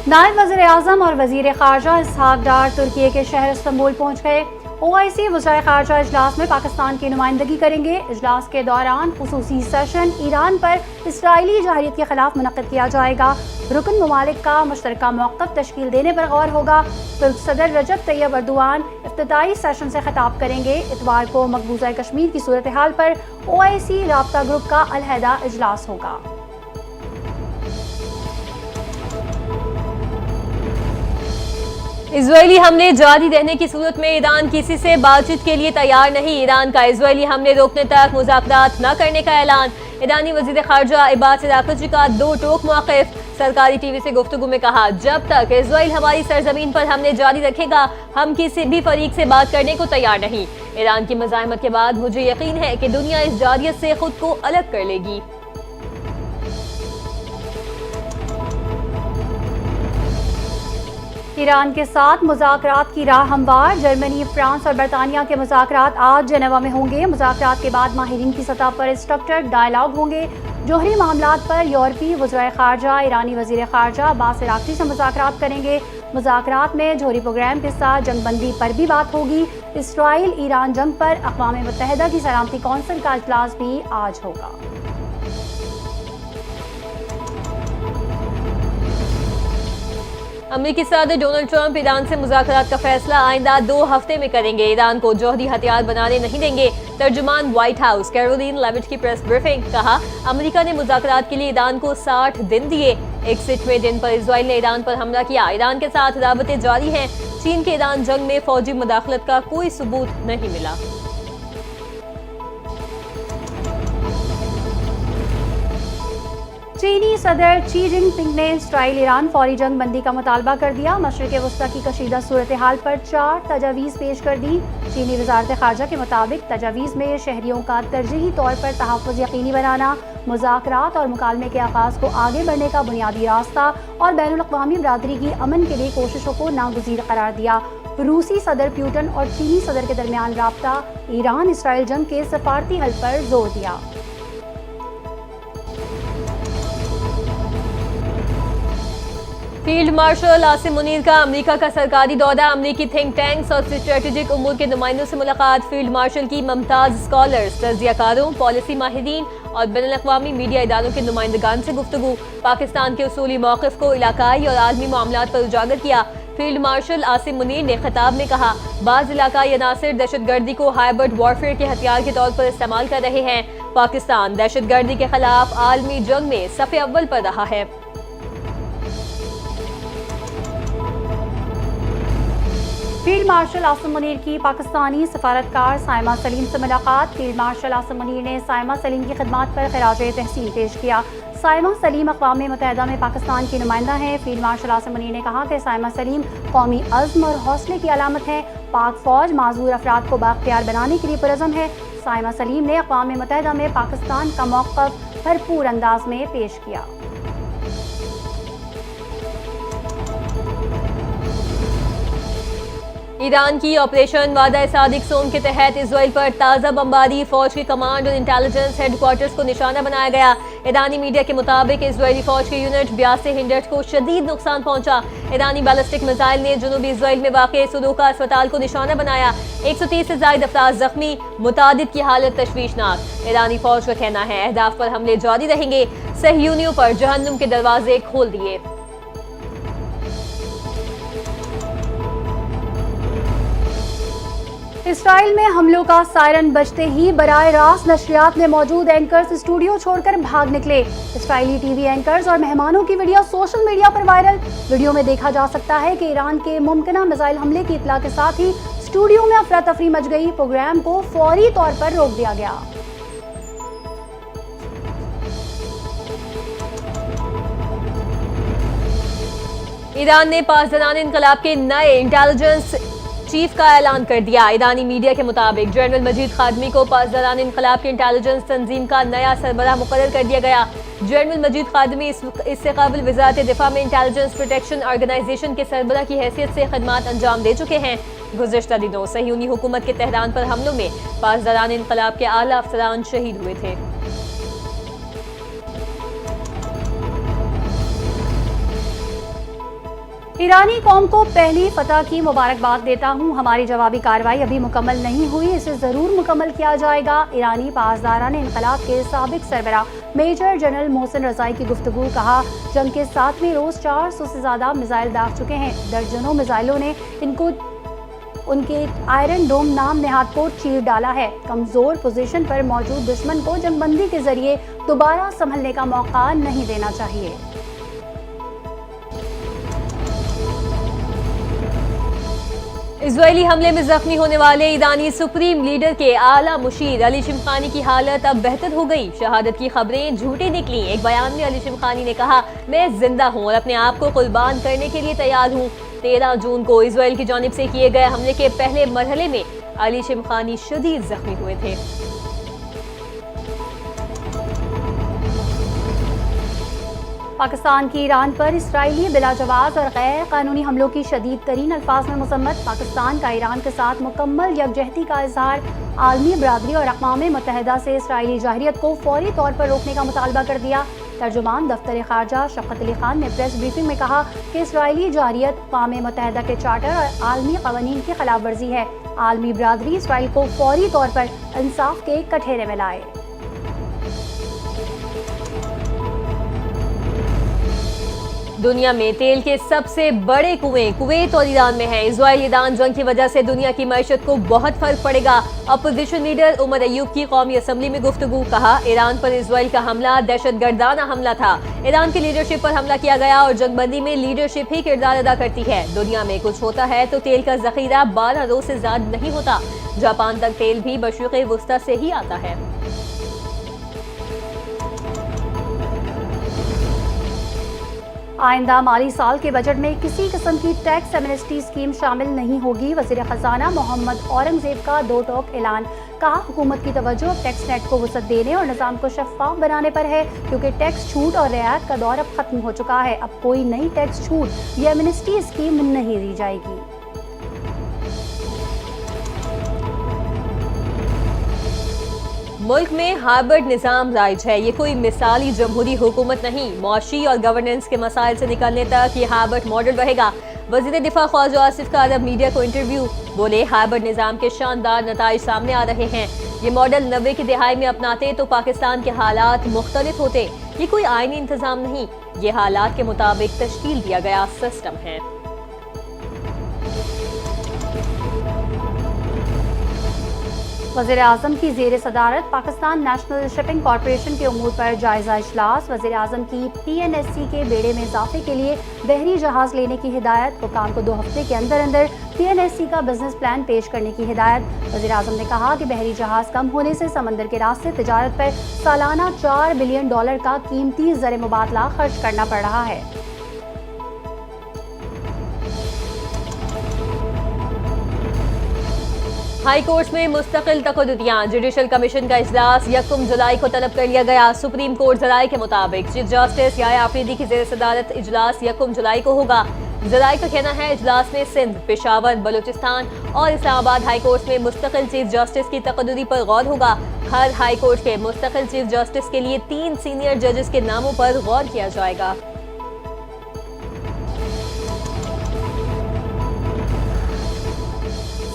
नायब वज़ीर आज़म और वज़ीर ख़ारजा इसहाक डार तुर्की के शहर इस्तांबुल पहुँच गए। OIC वज़ीर ख़ारजा इजलास में पाकिस्तान की नुमाइंदगी करेंगे। इजलास के दौरान खुसूसी सेशन ईरान पर इसराइली जाहिरियत के खिलाफ मुनक़्क़िद किया जाएगा। रुकन ममालिक का मुश्तरका मौक़िफ़ तश्कील देने पर गौर होगा। तुर्क सदर रजब तैयब अर्दोआन इफ्तिताई सेशन से खिताब करेंगे। इतवार को मकबूजा कश्मीर की सूरत हाल पर OIC राब्ता ग्रुप का अलहदा इजलास होगा। इजरायली हमले जारी रहने की सूरत में ईरान किसी से बातचीत के लिए तैयार नहीं। ईरान का इजरायली हमले रोकने तक मुज़ाकरात न करने का ऐलान। ईरानी वज़ीर ख़ारजा इब्बास अराग़ची का दो टोक मौक़िफ़। सरकारी टीवी से गुफ्तगू में कहा, जब तक इजराइल हमारी सरजमीन पर हमले जारी रखेगा हम किसी भी फरीक से बात करने को तैयार नहीं। ईरान की मज़ाहमत के बाद मुझे यकीन है कि दुनिया इस जारियत से खुद को अलग कर लेगी। ईरान के साथ मुज़ाकरात की राह हमवार। जर्मनी, फ्रांस और बरतानिया के मुज़ाकरात आज जेनेवा में होंगे। मुज़ाकरात के बाद माहिरीन की सतह पर स्ट्रक्चर्ड डायलॉग होंगे। जोहरी मामलात पर यूरोपीय वज़ीर ख़ारजा ईरानी वज़ीर ख़ारजा अब्बास अराग़ची से मुज़ाकरात करेंगे। मुज़ाकरात में जोहरी प्रोग्राम के साथ जंगबंदी पर भी बात होगी। इसराइल ईरान जंग पर अक़वाम मुत्तहिदा की सलामती कौंसिल का इजलास भी आज होगा। अमेरिकी सदर डोनाल्ड ट्रंप ईरान से मुज़ाकरात का फैसला आइंदा 2 हफ्ते में करेंगे। ईरान को जौहरी हथियार बनाने नहीं देंगे। तर्जुमान व्हाइट हाउस कैरोलिन लेविट की प्रेस ब्रीफिंग। कहा, अमेरिका ने मुज़ाकरात के लिए ईरान को 60 दिन दिए। 61वें दिन पर इजराइल ने ईरान पर हमला किया। ईरान के साथ राबते जारी हैं। चीन के ईरान जंग में फौजी मुदाखलत का कोई सबूत नहीं मिला। चीनी सदर शी जिनपिंग ने इसराइल ईरान फौरी जंग बंदी का मुतालबा कर दिया। मशरिक़ वस्ता की कशीदा सूरत हाल पर 4 तजावीज़ पेश कर दी। चीनी वज़ारत ख़ारजा के मुताबिक तजावीज़ में शहरियों का तरजीही तौर पर तहफ़्फ़ुज़ यकीनी बनाना, मुज़ाकरात और मुकालमे के आगाज़ को आगे बढ़ने का बुनियादी रास्ता और बैनुल-अक़वामी बरादरी की अमन के लिए कोशिशों को नागुज़ीर करार दिया। रूसी सदर पुतिन और चीनी सदर के दरमियान राब्ता ईरान इसराइल जंग के सफारती हल पर जोर दिया। फील्ड मार्शल आसिम मुनीर का अमेरिका का सरकारी दौरा। अमेरिकी थिंक टैंक्स और स्ट्रेटेजिक उमूर के नुमाइंदों से मुलाकात। फील्ड मार्शल की मुमताज़ स्कॉलर्स, तज्ज़ियाकारों, पॉलिसी माहिरीन और बैनुल-अक़वामी मीडिया इदारों के नुमाइंदगान से गुफ्तगू। पाकिस्तान के उसूली मौक़िफ़ को इलाकाई और आलमी मामलात पर उजागर किया। फील्ड मार्शल आसिम मुनीर ने खिताब में कहा, बाज़ इलाकाई अनासिर दहशतगर्दी को हाइब्रिड वॉरफेयर के हथियार के तौर पर इस्तेमाल कर रहे हैं। पाकिस्तान दहशतगर्दी के खिलाफ आलमी जंग में सफ़े अव्वल पर रहा है। फील्ड मार्शल आसिम मुनीर की पाकिस्तानी सफारतकार साइमा सलीम से मुलाकात। फील्ड मार्शल आसिम मुनीर ने साइमा सलीम की खिदमत पर खिराज तहसीन पेश किया। साइमा सलीम अक़वाम मुत्तहिदा में पाकिस्तान की नुमाइंदा हैं। फील्ड मार्शल आसिम मुनीर ने कहा कि साइमा सलीम कौमी अज़्म और हौसले की अलामत है। पाक फ़ौज माज़ूर अफराद को बाख्तियार बनाने के लिए पुरज़्म है। साइमा सलीम ने अक़वाम मुत्तहिदा में पाकिस्तान का मौक़िफ़ भरपूर अंदाज में पेश किया। ईरान की ऑपरेशन वादा सादिक सोम के तहत इजराइल पर ताज़ा बमबारी। फौज के कमांड और इंटेलिजेंस हेडक्वार्टर्स को निशाना बनाया गया। ईरानी मीडिया के मुताबिक इजरायली फौज के यूनिट 82 हिंडर्स को शदीद नुकसान पहुंचा। ईरानी बैलिस्टिक मिसाइल ने जनूबी इजराइल में वाक़ सदूका अस्पताल को निशाना बनाया। 130 से ज़ायद अफराद जख्मी, मुतादिद की हालत तशवीशनाक। ईरानी फौज का कहना है अहदाफ पर हमले जारी रहेंगे। सहयूनियों पर जहन्नुम के दरवाजे खोल दिए। इसराइल में हमलों का सायरन बजते ही बराए रास्त नशरियात में मौजूद एंकर्स स्टूडियो छोड़कर भाग निकले। इसराइली टीवी एंकर्स और मेहमानों की वीडियो सोशल मीडिया पर वायरल। वीडियो में देखा जा सकता है कि ईरान के मुमकिना मिसाइल हमले की इत्तला के साथ ही स्टूडियो में अफरा तफरी मच गई। प्रोग्राम को फौरी तौर पर रोक दिया गया। ईरान ने पासदारान इनकलाब के नए इंटेलिजेंस चीफ का ऐलान कर दिया। ईरानी मीडिया के मुताबिक जनरल मजीद खादमी को पासदारान इनकलाब के इंटेलिजेंस तंजीम का नया सरबराह मुकर्रर कर दिया गया। जनरल मजीद खादमी इससे कबल वज़ारत दिफा में इंटेलिजेंस प्रोटेक्शन ऑर्गेनाइजेशन के सरबराह की हैसियत से खदमात अंजाम दे चुके हैं। गुज़श्ता दिनों सहयूनी हुकूमत के तेहरान पर हमलों में पासदारान इनकलाब के आला अफसरान शहीद हुए थे। ईरानी कौम को पहली फतह की मुबारकबाद देता हूँ। हमारी जवाबी कार्रवाई अभी मुकम्मल नहीं हुई, इसे ज़रूर मुकम्मल किया जाएगा। ईरानी पासदारान इनकलाब के साबिक सरबराह मेजर जनरल मोहसिन रज़ाई की गुफ्तगू। कहा, जंग के 7वें रोज़ 400 से ज़्यादा मिसाइल दाग चुके हैं। दर्जनों मिसाइलों ने इनको उनके आयरन डोम नाम नेहाद को चीर डाला है। कमज़ोर पोजीशन पर मौजूद दुश्मन को जंगबंदी के ज़रिए दोबारा संभलने का मौका नहीं देना चाहिए। इजरायली हमले में जख्मी होने वाले ईरानी सुप्रीम लीडर के आला मुशीर अली शिमखानी की हालत अब बेहतर हो गई। शहादत की खबरें झूठी निकली। एक बयान में अली शिमखानी ने कहा, मैं जिंदा हूँ और अपने आप को कुर्बान करने के लिए तैयार हूँ। 13 जून को इजरायल की जानिब से किए गए हमले के पहले मरहले में अली शिमखानी शदीद जख्मी हुए थे। पाकिस्तान की ईरान पर इसराइली बिलाजवाज और गैर कानूनी हमलों की शदीद तरीन अल्फाज में मसम्मत। पाकिस्तान का ईरान के साथ मुकम्मल यकजहती का इजहार। आलमी बरादरी और अक़वाम मुत्तहिदा से इसराइली जाहिरियत को फौरी तौर पर रोकने का मुतालबा कर दिया। तर्जुमान दफ्तर खारजा शफ़क़त अली खान ने प्रेस ब्रीफिंग में कहा कि इसराइली जाहिरियत अक़वाम मुत्तहिदा के चार्टर और आलमी क़वानीन की खिलाफ वर्जी है। आलमी बरादरी इसराइल को फौरी तौर पर इंसाफ के कठघरे में लाए। दुनिया में तेल के सबसे बड़े कुएं कुवैत और ईरान में हैं। इजराइल ईरान जंग की वजह से दुनिया की मईशत को बहुत फर्क पड़ेगा। अपोजिशन लीडर उमर अयूब की कौमी असम्बली में गुफ्तगू। कहा, ईरान पर इजराइल का हमला दहशतगर्दाना हमला था। ईरान की लीडरशिप पर हमला किया गया और जंगबंदी में लीडरशिप ही किरदार अदा करती है। दुनिया में कुछ होता है तो तेल का जखीरा 12 रोज से ज्यादा नहीं होता। जापान तक तेल भी मशरिक़ वुस्ता से ही आता है। आइंदा माली साल के बजट में किसी किस्म की टैक्स एमनेस्टी स्कीम शामिल नहीं होगी। वज़ीर ख़ज़ाना मोहम्मद औरंगज़ेब का दो टोक ऐलान। कहा, हुकूमत की तवज्जो टैक्स नेट को वसअत देने और निज़ाम को शफ़ाफ बनाने पर है, क्योंकि टैक्स छूट और रियायत का दौर अब ख़त्म हो चुका है। अब कोई नई टैक्स छूट या एमनेस्टी स्कीम नहीं दी जाएगी। मुल्क में हाइब्रिड निज़ाम राइज है। ये कोई मिसाली जमहूरी हुकूमत नहीं। मुआशी और गवर्नेंस के मसाइल से निकलने तक ये हाइब्रिड मॉडल रहेगा। वज़ीर दिफा ख्वाजा आसिफ का अरब मीडिया को इंटरव्यू। बोले, हाइब्रिड निज़ाम के शानदार नताइज सामने आ रहे हैं। ये मॉडल 90 की दिहाई में अपनाते तो पाकिस्तान के हालात मुख्तलिफ होते। ये कोई आईनी इंतजाम नहीं, ये हालात के मुताबिक तश्कील दिया गया सिस्टम है। वज़ीर आज़म की ज़ेर सदारत पाकिस्तान नेशनल शिपिंग कॉरपोरेशन के उमूर पर जायज़ा इजलास। वज़ीर आज़म की PNSC के बेड़े में इजाफे के लिए बहरी जहाज़ लेने की हिदायत। हुकाम को 2 हफ्ते के अंदर अंदर PNSC का बिजनेस प्लान पेश करने की हिदायत। वज़ीर आज़म ने कहा कि बहरी जहाज़ कम होने से समंदर के रास्ते तिजारत पर सालाना $4 बिलियन का कीमती ज़र मुबादला खर्च करना पड़ रहा है। हाई कोर्ट में मुस्तकिल तकदुदियां। जुडिशल कमीशन का इजलास 1 जुलाई को तलब कर लिया गया। सुप्रीम कोर्ट जराये के मुताबिक चीफ जस्टिस याया आफरीदी की जेर सदारत इजलास 1 जुलाई को होगा। जराये का कहना है, इजलास में सिंध, पेशावर, बलूचिस्तान और इस्लामाबाद हाई कोर्ट में मुस्तकिल चीफ जस्टिस की तकदुदी पर गौर होगा। हर हाई कोर्ट के मुस्तकिल चीफ जस्टिस के लिए 3 सीनियर जजेस के नामों पर गौर किया जाएगा।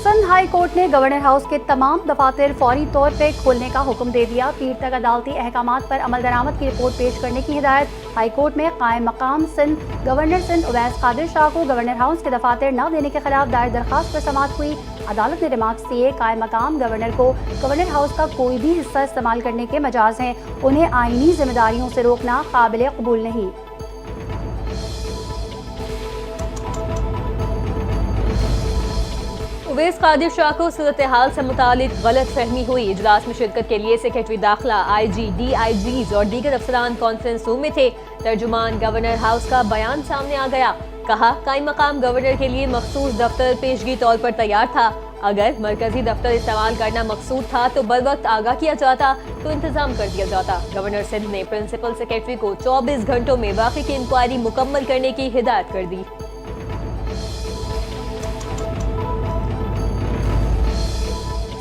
सिंध हाई कोर्ट ने गवर्नर हाउस के तमाम दफातर फौरी तौर पर खोलने का हुक्म दे दिया। पीर तक अदालती अहकामात पर अमल दरामद की रिपोर्ट पेश करने की हिदायत। हाई कोर्ट में कायम मकाम सिंध गवर्नर सिंध उवैस कादिर शाह को गवर्नर हाउस के दफातर न देने के खिलाफ दायर दरखास्त पर समाअत हुई। अदालत ने रिमार्क्स दिए, कायम मकाम गवर्नर को गवर्नर हाउस का कोई भी हिस्सा इस्तेमाल करने के मजाज हैं। उन्हें आईनी जिम्मेदारियों से रोकना काबिल कबूल नहीं। उवैस कादिर शाह को सूरत हाल से मुतालिक गलत फहमी हुई। इजलास में शिरकत के लिए सेक्रेटरी दाखिला, IG, DIGs और दीगर अफसरान कॉन्फ्रेंस रूम में थे। तर्जुमान गवर्नर हाउस का बयान सामने आ गया। कहा, कायम मकाम गवर्नर के लिए मखसूस दफ्तर पेशगी तौर पर तैयार था। अगर मरकजी दफ्तर इस्तेमाल करना मकसूद था तो बर वक्त आगाह किया जाता तो इंतजाम कर दिया जाता। गवर्नर सिंध ने प्रिंसिपल सेक्रेटरी को 24 घंटों में वाक़ई की इंक्वायरी मुकम्मल करने की हिदायत कर दी।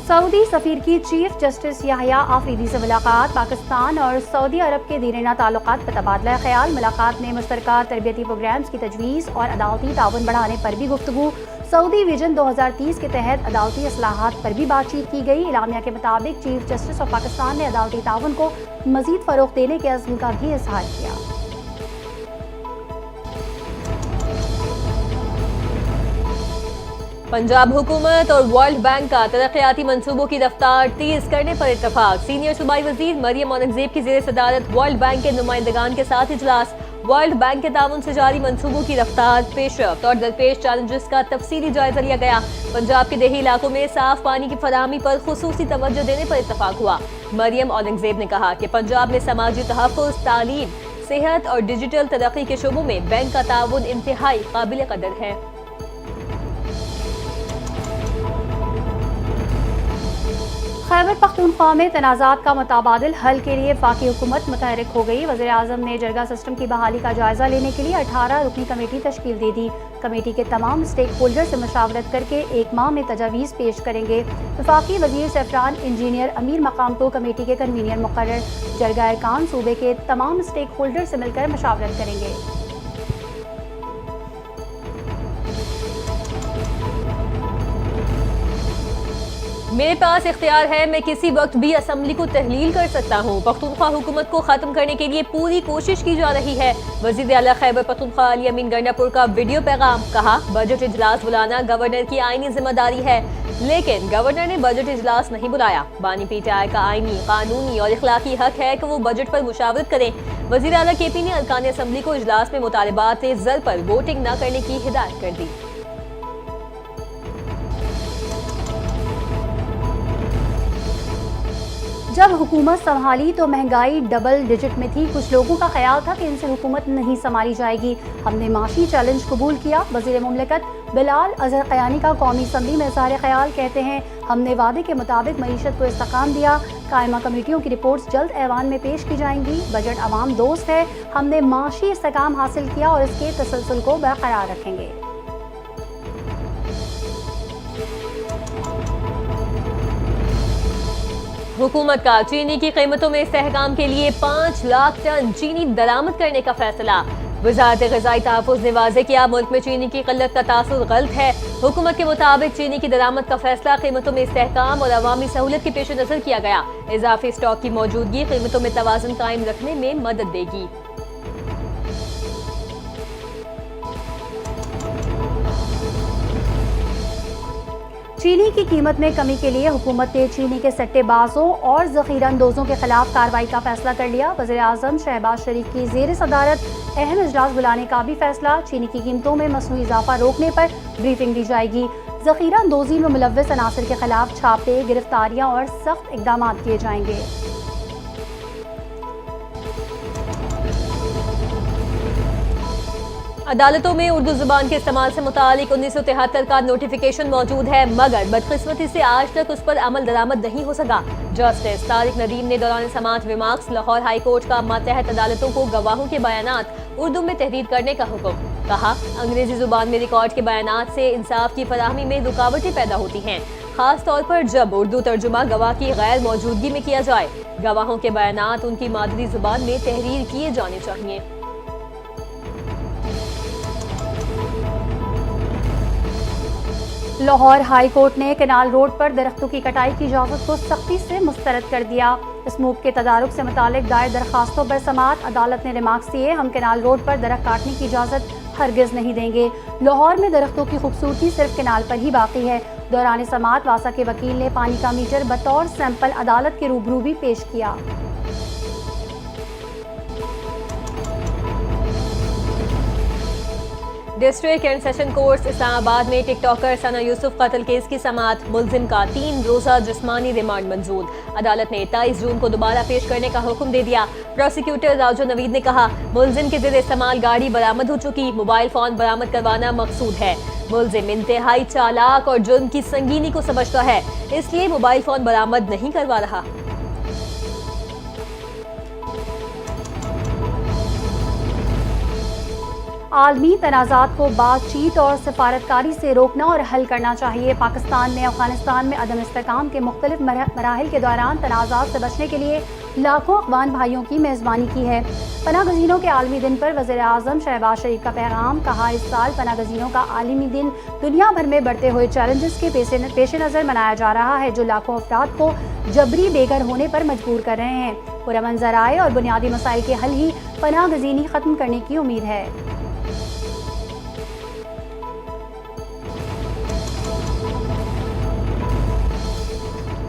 सऊदी सफ़ीर की चीफ जस्टिस याहिया आफरीदी से मुलाकात। पाकिस्तान और सऊदी अरब के दीराना ताल्लुकात पर तबादला ख्याल। मुलाकात में मुश्तरका तरबियती प्रोग्राम्स की तजवीज़ और अदालती ताउन बढ़ाने पर भी गुफ्तगू। सऊदी विजन 2030 के तहत अदालती असलाहत पर भी बातचीत की गई। इलामिया के मुताबिक चीफ जस्टिस और पाकिस्तान ने अदालती ताउन को मज़ीद फ़रोग़ देने के अज़्म का भी इज़हार किया। पंजाब हुकूमत और वर्ल्ड बैंक का तरक्याती मंसूबों की रफ्तार तेज करने पर इत्तफाक। सीनियर सूबाई वजीर मरियम औरंगजेब की ज़ेर सदारत वर्ल्ड बैंक के नुमाइंदगान के साथ इजलास। वर्ल्ड बैंक के ताउन से जारी मंसूबों की रफ्तार, पेशरफ्त और दरपेश चैलेंजेस का तफसीली जायजा लिया गया। पंजाब के देही इलाकों में साफ पानी की फराहमी पर खुसूसी तवज्जो देने पर इत्तफाक हुआ। मरियम औरंगजेब ने कहा कि पंजाब में समाजी तहफ़्फ़ुज़, तालीम, सेहत और डिजिटल तरक्की के शोबों में बैंक का ताउन इंतहाई काबिल कदर है। खैबर पख्तूनख्वा में तनाज़ात का मुतबादिल हल के लिए वफाकी हुकूमत मुतहरिक हो गई। वज़ीर आज़म ने जरगा सिस्टम की बहाली का जायज़ा लेने के लिए 18 रुकनी कमेटी तश्कील दे दी। कमेटी के तमाम स्टेक होल्डर से मशावरत करके 1 माह में तजावीज़ पेश करेंगे। वफाकी वज़ीर सैफरान इंजीनियर अमीर मकाम को कमेटी के कन्वीनियर मुकर्रर। जरगा अरकान सूबे के तमाम स्टेक होल्डर से मिलकर मशावरत करेंगे। मेरे पास इख्तियार है, मैं किसी वक्त भी असम्बली को तहलील कर सकता हूँ। पख्तूनख्वा हुकूमत को खत्म करने के लिए पूरी कोशिश की जा रही है। वज़ीर आला खैबर पख्तूनख्वा अली अमीन गंडापुर का वीडियो पैगाम। कहा, बजट इजलास बुलाना गवर्नर की आईनी जिम्मेदारी है, लेकिन गवर्नर ने बजट इजलास नहीं बुलाया। बानी पीटीआई का आईनी, कानूनी और इखलाकी हक है कि वो बजट पर मुशावरत करें। वज़ीर आला केपी ने अरकान असम्बली को इजलास में मुतालबात ज़र पर वोटिंग न करने की हिदायत कर दी। जब हुकूमत संभाली तो महंगाई डबल डिजिट में थी। कुछ लोगों का ख्याल था कि इनसे हुकूमत नहीं संभाली जाएगी। हमने माशी चैलेंज कबूल किया। वज़ीर मुमलिकत बिलाल अजहर क़यानी का कौमी असम्बली में इज़हार ख्याल। कहते हैं, हमने वादे के मुताबिक मईशत को इस्तेकाम दिया। कायमा कमेटियों की रिपोर्ट्स जल्द ऐवान में पेश की जाएंगी। बजट अवाम दोस्त है। हमने माशी इस्तेकाम हासिल किया और इसके तसलसल को बरकरार रखेंगे। हुकूमत का चीनी की कीमतों में इस्तेहकाम के लिए 5 लाख टन चीनी दरामद करने का फैसला। वज़ारत ग़िज़ाई तहफ़्फ़ुज़ ने वाज़ेह किया, मुल्क में चीनी की क़िल्लत का तासुर गलत है। हुकूमत के मुताबिक चीनी की दरामद का फैसला कीमतों में इस्तेहकाम और अवामी सहूलत के पेश नज़र किया गया। इजाफी स्टॉक की मौजूदगी कीमतों में तवाज़ुन कायम रखने में मदद देगी। चीनी की कीमत में कमी के लिए हुकूमत ने चीनी के सट्टेबाजों और ज़ख़ीरा अंदोज़ों के खिलाफ कार्रवाई का फैसला कर लिया। वज़ीर आज़म शहबाज शरीफ की ज़ेर सदारत अहम इजलास बुलाने का भी फैसला। चीनी की कीमतों में मसनूई इजाफा रोकने पर ब्रीफिंग दी जाएगी। ज़ख़ीरा अंदोज़ी में मुलव्वस अनासर के खिलाफ छापे, गिरफ्तारियाँ और सख्त इक़दाम किए जाएंगे। अदालतों में उर्दू जुबान के इस्तेमाल से मुतालिक 1973 का नोटिफिकेशन मौजूद है, मगर बदकिस्मती से आज तक उस पर अमल दरामद नहीं हो सका। जस्टिस तारिक नदीम ने दौरान समाअत रिमार्क्स लाहौर हाई कोर्ट का मातहत अदालतों को गवाहों के बयानात उर्दू में तहरीर करने का हुक्म। कहा, अंग्रेजी जुबान में रिकॉर्ड के बयानात से इंसाफ की फराहमी में रुकावटें पैदा होती हैं, खास तौर पर जब उर्दू तर्जुमा गवाह की गैर मौजूदगी में किया जाए। गवाहों के बयानात उनकी मादरी जुबान में तहरीर किए जाने चाहिए। लाहौर हाई कोर्ट ने कैनाल रोड पर दरख्तों की कटाई की इजाज़त को सख्ती से मुस्तरद कर दिया। इस मूव के तदारुक से मुतालिक दायर दरखास्तों पर समाअत अदालत ने रिमार्क्स दिए, हम कैनाल रोड पर दरख्त काटने की इजाज़त हरगिज़ नहीं देंगे। लाहौर में दरख्तों की खूबसूरती सिर्फ कैनाल पर ही बाकी है। दौरान समाअत वासा के वकील ने पानी का मीटर बतौर सैंपल अदालत के रूबरू भी पेश किया। District and session courts Islamabad में टिकटॉकर सना यूसुफ कत्ल केस की समाअत। मुलजिम का 3 रोज़ा जिस्मानी रिमांड मंजूर। अदालत ने 23 जून को दोबारा पेश करने का हुक्म दे दिया। प्रोसिक्यूटर राजो नवीद ने कहा, मुलजिम के ज़ेर इस्तेमाल गाड़ी बरामद हो चुकी, मोबाइल फोन बरामद करवाना मकसूद है। मुलजिम इंतहाई चालाक और जुर्म की संगीनी को समझता है, इसलिए मोबाइल फोन बरामद नहीं करवा रहा। عالمی تنازعات کو بات چیت اور سفارتکاری سے روکنا اور حل کرنا چاہیے۔ پاکستان نے افغانستان میں عدم استحکام کے مختلف مراحل کے دوران تنازعات سے بچنے کے لیے لاکھوں افغان بھائیوں کی میزبانی کی ہے۔ پناہ گزینوں کے عالمی دن پر وزیر اعظم شہباز شریف کا پیغام، کہا اس سال پناہ گزینوں کا عالمی دن دنیا بھر میں بڑھتے ہوئے چیلنجز کے پیش نظر منایا جا رہا ہے جو لاکھوں افراد کو جبری بے گھر ہونے پر مجبور کر رہے ہیں۔ پرامن ذرائع اور بنیادی مسائل کے حل ہی پناہ گزینی ختم کرنے کی امید ہے۔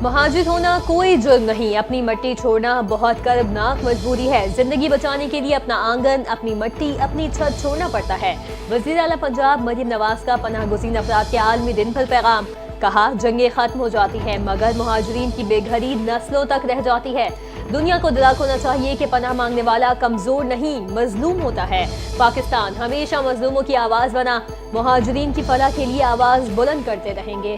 مہاجر ہونا کوئی جرم نہیں، اپنی مٹی چھوڑنا بہت کربناک مجبوری ہے۔ زندگی بچانے کے لیے اپنا آنگن، اپنی مٹی، اپنی چھت چھوڑنا پڑتا ہے۔ وزیر اعلیٰ پنجاب مریم نواز کا پناہ گزین افراد کے عالمی دن پر پیغام، کہا جنگیں ختم ہو جاتی ہیں مگر مہاجرین کی بے گھری نسلوں تک رہ جاتی ہے۔ دنیا کو درک ہونا چاہیے کہ پناہ مانگنے والا کمزور نہیں مظلوم ہوتا ہے۔ پاکستان ہمیشہ مظلوموں کی آواز بنا، مہاجرین کی فلاح کے لیے آواز بلند کرتے رہیں گے۔